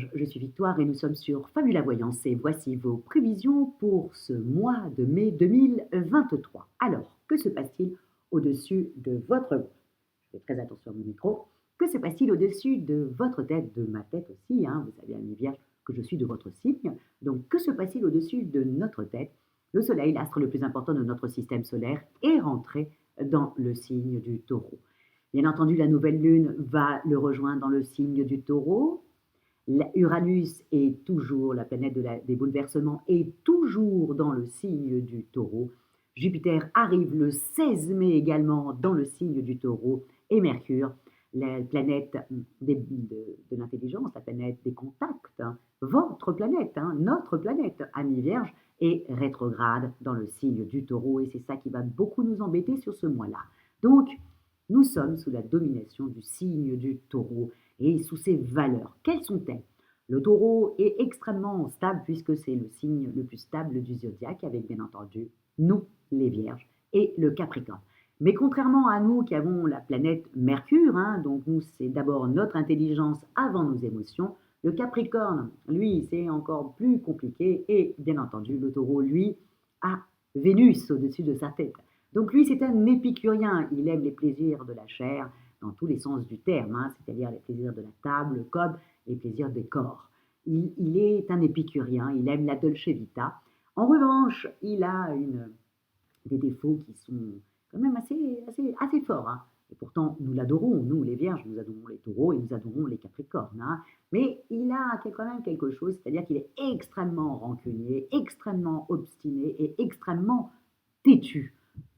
Vierge, je suis Victoire et nous sommes sur Fabula Voyance et voici vos prévisions pour ce mois de mai 2023. Alors, que se passe-t-il au-dessus de votre... Je fais très attention à mon micro. Que se passe-t-il au-dessus de votre tête, de ma tête aussi, hein, vous savez, Amis Vierge, que je suis de votre signe. Donc, que se passe-t-il au-dessus de notre tête? Le Soleil, l'astre le plus important de notre système solaire, est rentré dans le signe du Taureau. Bien entendu, la nouvelle lune va le rejoindre dans le signe du Taureau. Uranus est toujours, la planète des bouleversements, est toujours dans le signe du Taureau. Jupiter arrive le 16 mai également dans le signe du Taureau. Et Mercure, la planète de l'intelligence, la planète des contacts, hein, votre planète, hein, notre planète, Amis Vierge, est rétrograde dans le signe du Taureau. Et c'est ça qui va beaucoup nous embêter sur ce mois-là. Donc, nous sommes sous la domination du signe du Taureau et sous ses valeurs. Quelles sont-elles? Le Taureau est extrêmement stable puisque c'est le signe le plus stable du zodiaque avec bien entendu nous, les Vierges, et le Capricorne. Mais contrairement à nous qui avons la planète Mercure, hein, donc nous c'est d'abord notre intelligence avant nos émotions, le Capricorne, lui, c'est encore plus compliqué et bien entendu le Taureau, lui, a Vénus au-dessus de sa tête. Donc lui, c'est un épicurien, il aime les plaisirs de la chair dans tous les sens du terme, hein, c'est-à-dire les plaisirs de la table, le cob, les plaisirs des corps. Il est un épicurien, il aime la dolce vita. En revanche, il a des défauts qui sont quand même assez forts, hein. Et pourtant, nous l'adorons, nous les Vierges, nous adorons les Taureaux et nous adorons les Capricornes, hein. Mais il a quand même quelque chose, c'est-à-dire qu'il est extrêmement rancunier, extrêmement obstiné et extrêmement têtu.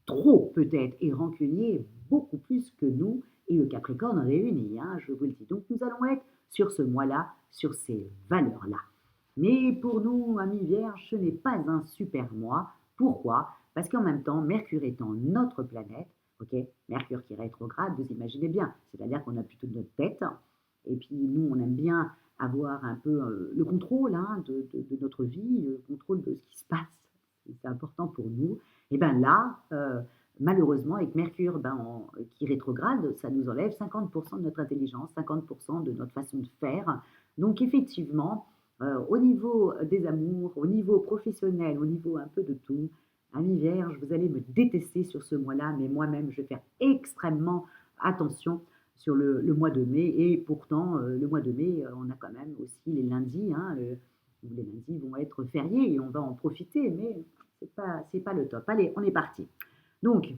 Trop peut-être, et rancunier beaucoup plus que nous et le Capricorne réuni, hein, je vous le dis. Donc nous allons être sur ce mois-là, sur ces valeurs-là. Mais pour nous, amis Vierges, ce n'est pas un super mois. Pourquoi? Parce qu'en même temps, Mercure étant notre planète, ok, Mercure qui est rétrograde, vous imaginez bien, c'est-à-dire qu'on a plutôt notre tête, et puis nous, on aime bien avoir un peu le contrôle, hein, de notre vie, le contrôle de ce qui se passe, c'est important pour nous. Et bien là, malheureusement, avec Mercure qui rétrograde, ça nous enlève 50% de notre intelligence, 50% de notre façon de faire. Donc effectivement, au niveau des amours, au niveau professionnel, au niveau un peu de tout, Amis Vierge, vous allez me détester sur ce mois-là, mais moi-même, je vais faire extrêmement attention sur le mois de mai. Et pourtant, le mois de mai, on a quand même aussi les lundis, hein, les lundis vont être fériés et on va en profiter, mais c'est pas le top. Allez, on est parti. Donc,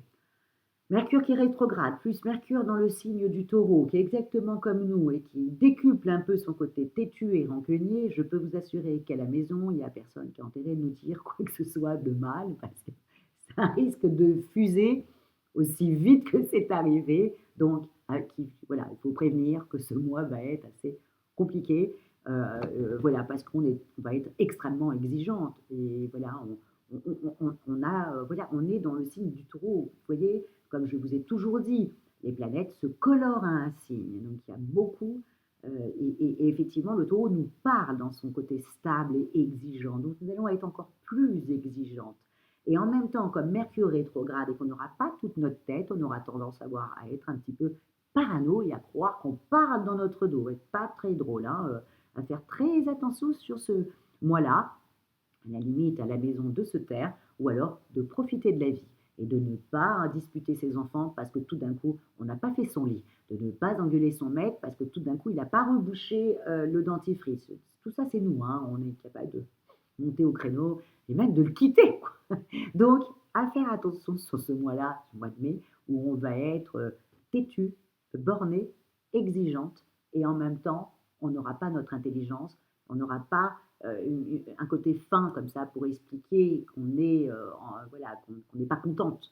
Mercure qui est rétrograde, plus Mercure dans le signe du Taureau, qui est exactement comme nous et qui décuple un peu son côté têtu et rancunier, je peux vous assurer qu'à la maison, il n'y a personne qui a intérêt de nous dire quoi que ce soit de mal, parce que ça risque de fuser aussi vite que c'est arrivé. Donc, voilà, il faut prévenir que ce mois va être assez compliqué. Voilà, parce on va être extrêmement exigeante. Et voilà, voilà, on est dans le signe du Taureau. Vous voyez, comme je vous ai toujours dit, les planètes se colorent à un signe. Donc il y a beaucoup, et effectivement, le Taureau nous parle dans son côté stable et exigeant. Donc nous allons être encore plus exigeantes. Et en même temps, comme Mercure rétrograde et qu'on n'aura pas toute notre tête, on aura tendance à être un petit peu parano et à croire qu'on parle dans notre dos. Et pas très drôle, hein, à faire très attention sur ce mois-là, à la limite à la maison de se taire, ou alors de profiter de la vie et de ne pas disputer ses enfants parce que tout d'un coup, on n'a pas fait son lit, de ne pas engueuler son maître parce que tout d'un coup, il n'a pas rebouché le dentifrice. Tout ça, c'est nous, hein, on est capable de monter au créneau et même de le quitter, quoi. Donc, à faire attention sur ce mois-là, ce mois de mai, où on va être têtu, borné, exigeante, et en même temps, on n'aura pas notre intelligence, on n'aura pas un côté fin comme ça pour expliquer qu'on est, voilà, qu'on n'est pas contente.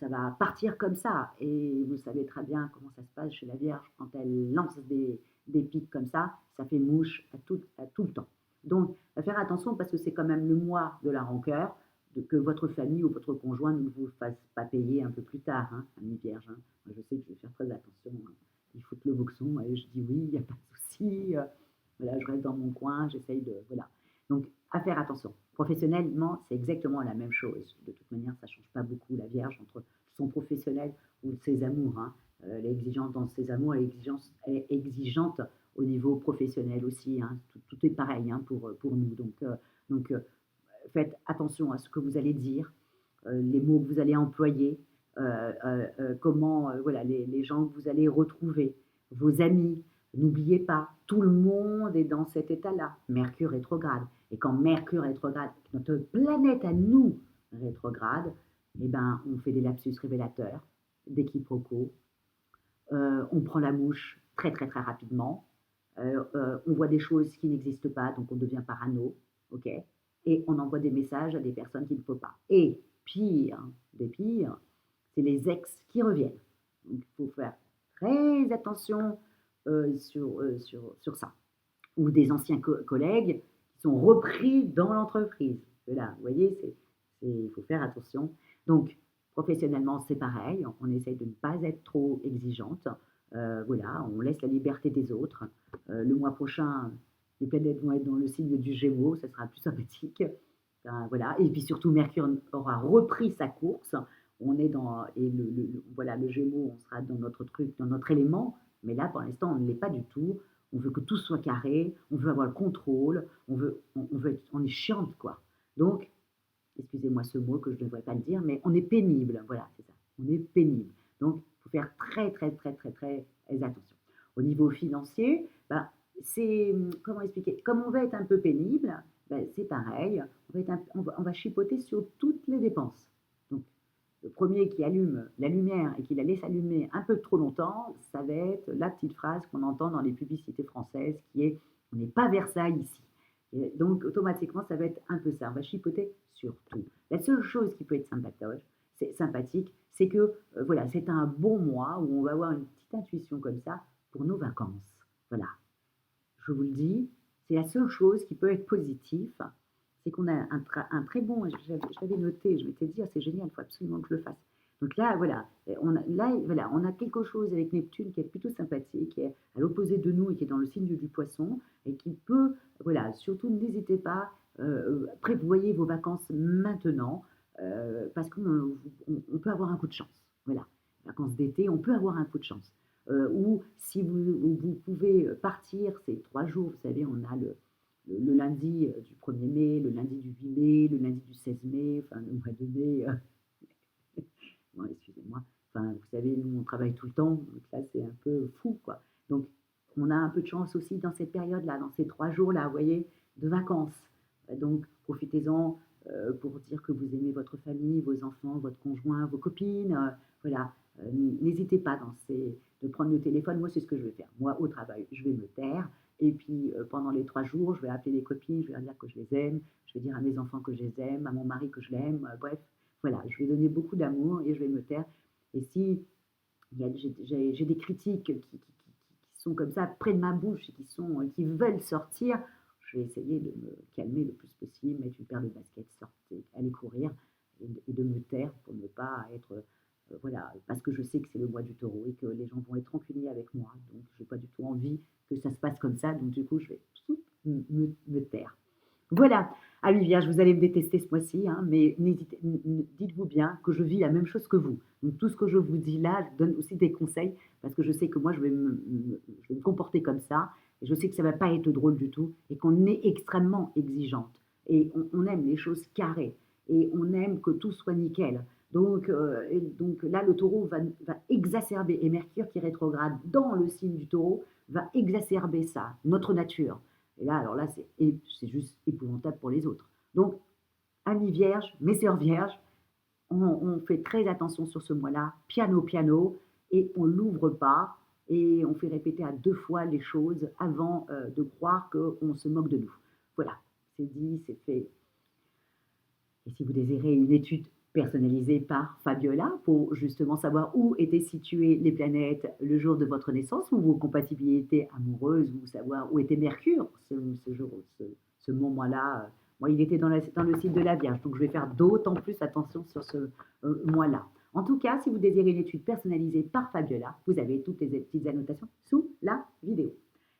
Ça va partir comme ça. Et vous savez très bien comment ça se passe chez la Vierge quand elle lance des pics comme ça fait mouche à tout le temps. Donc, faire attention parce que c'est quand même le mois de la rancœur, que votre famille ou votre conjoint ne vous fasse pas payer un peu plus tard, hein, ami Vierge, hein. Moi, je sais que je vais faire très attention, hein. Il faut que le boxon, et je dis oui, il n'y a pas de souci. Voilà, je reste dans mon coin, j'essaye de. Voilà. Donc, à faire attention. Professionnellement, c'est exactement la même chose. De toute manière, ça ne change pas beaucoup la Vierge entre son professionnel ou ses amours, hein. Elle est exigeante dans ses amours, elle est exigeante au niveau professionnel aussi, hein. tout est pareil hein, pour nous. Donc faites attention à ce que vous allez dire, les mots que vous allez employer, comment, voilà, les gens que vous allez retrouver, vos amis. N'oubliez pas, tout le monde est dans cet état-là, Mercure rétrograde. Et quand Mercure rétrograde, notre planète à nous rétrograde, eh ben, on fait des lapsus révélateurs, des quiproquos, on prend la mouche très très très rapidement, on voit des choses qui n'existent pas, donc on devient parano, ok? Et on envoie des messages à des personnes qu'il ne faut pas. Et pire des pires, c'est les ex qui reviennent. Donc il faut faire très attention sur ça. Ou des anciens collègues qui sont repris dans l'entreprise. Là, vous voyez, il faut faire attention. Donc, professionnellement, c'est pareil. On essaye de ne pas être trop exigeante. Voilà, on laisse la liberté des autres. Le mois prochain, les planètes vont être dans le signe du Gémeaux, ça sera plus sympathique. Voilà. Et puis surtout, Mercure aura repris sa course. On est dans et voilà, le Gémeaux, on sera dans notre truc, dans notre élément. Mais là, pour l'instant, on ne l'est pas du tout. On veut que tout soit carré. On veut avoir le contrôle. On est chiante, quoi. Donc, excusez-moi ce mot que je ne devrais pas le dire, mais on est pénible. Voilà, c'est ça. On est pénible. Donc, il faut faire très, très, très, très, très attention. Au niveau financier, ben, c'est, comment expliquer? Comme on va être un peu pénible, ben, c'est pareil. On va chipoter sur toutes les dépenses. Donc, le premier qui allume la lumière et qui la laisse allumer un peu trop longtemps, ça va être la petite phrase qu'on entend dans les publicités françaises qui est on n'est pas Versailles ici. Et donc, automatiquement, ça va être un peu ça. On va chipoter sur tout. La seule chose qui peut être sympathique, c'est que voilà, c'est un bon mois où on va avoir une petite intuition comme ça pour nos vacances. Voilà. Je vous le dis, c'est la seule chose qui peut être positive, c'est qu'on a un très bon, je l'avais noté, je m'étais dit, ah, c'est génial, il faut absolument que je le fasse. Donc là, voilà, on a quelque chose avec Neptune qui est plutôt sympathique, qui est à l'opposé de nous et qui est dans le signe du poisson, et qui peut, voilà, surtout n'hésitez pas, prévoyez vos vacances maintenant, parce qu'on peut avoir un coup de chance. Voilà, vacances d'été, on peut avoir un coup de chance. Ou si vous pouvez partir ces 3 jours, vous savez, on a le lundi du 1er mai, le lundi du 8 mai, le lundi du 16 mai, enfin le mois de mai, bon, excusez-moi, enfin vous savez, nous on travaille tout le temps, donc là c'est un peu fou quoi. Donc on a un peu de chance aussi dans cette période-là, dans ces 3 jours-là, vous voyez, de vacances. Donc profitez-en pour dire que vous aimez votre famille, vos enfants, votre conjoint, vos copines, voilà. N'hésitez pas de prendre le téléphone. Moi, c'est ce que je vais faire. Moi, au travail, je vais me taire. Et puis, pendant les 3 jours, je vais appeler les copines, je vais leur dire que je les aime, je vais dire à mes enfants que je les aime, à mon mari que je l'aime. Bref, voilà, je vais donner beaucoup d'amour et je vais me taire. Et si j'ai des critiques qui sont comme ça près de ma bouche et qui veulent sortir, je vais essayer de me calmer le plus possible, mettre une paire de baskets, sortir, aller courir et de me taire pour ne pas être voilà, parce que je sais que c'est le mois du taureau et que les gens vont être rancuniers avec moi. Donc, je n'ai pas du tout envie que ça se passe comme ça. Donc, du coup, je vais me taire. Voilà. Ah oui, Vierge, vous allez me détester ce mois-ci, hein, mais dites-vous bien que je vis la même chose que vous. Donc, tout ce que je vous dis là, je donne aussi des conseils parce que je sais que moi, je vais me comporter comme ça. Et je sais que ça ne va pas être drôle du tout et qu'on est extrêmement exigeante. Et on aime les choses carrées et on aime que tout soit nickel. Donc là, le taureau va exacerber, et Mercure qui rétrograde dans le signe du taureau va exacerber ça, notre nature. Et là, alors là, c'est juste épouvantable pour les autres. Donc, amis vierges, mes sœurs vierges, on fait très attention sur ce mois-là, piano, piano, et on l'ouvre pas, et on fait répéter à 2 fois les choses avant de croire qu'on se moque de nous. Voilà, c'est dit, c'est fait. Et si vous désirez une étude personnalisée par Fabiola pour justement savoir où étaient situées les planètes le jour de votre naissance ou vos compatibilités amoureuses ou savoir où était Mercure ce moment-là. Moi, il était dans le signe de la Vierge, donc je vais faire d'autant plus attention sur ce mois-là. En tout cas, si vous désirez une étude personnalisée par Fabiola, vous avez toutes les petites annotations sous la vidéo.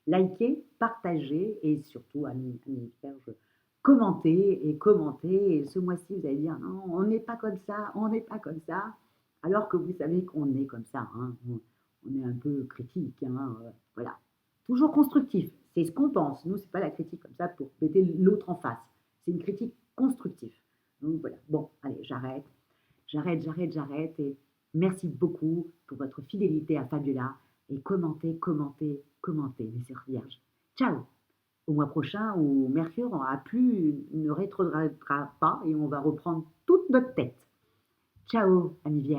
Likez, partagez et surtout, amis Vierges, commentez et commentez. Et ce mois-ci, vous allez dire non, on n'est pas comme ça, on n'est pas comme ça. Alors que vous savez qu'on est comme ça. Hein. On est un peu critique. Hein, voilà. Toujours constructif, c'est ce qu'on pense. Nous, c'est pas la critique comme ça pour péter l'autre en face. C'est une critique constructive. Donc voilà. Bon, allez, j'arrête et merci beaucoup pour votre fidélité à Fabiola et commentez, commentez, commentez, mes sœurs vierges. Ciao! Au mois prochain où Mercure n'aura plus, ne rétrogradera pas et on va reprendre toute notre tête. Ciao, amis vierges.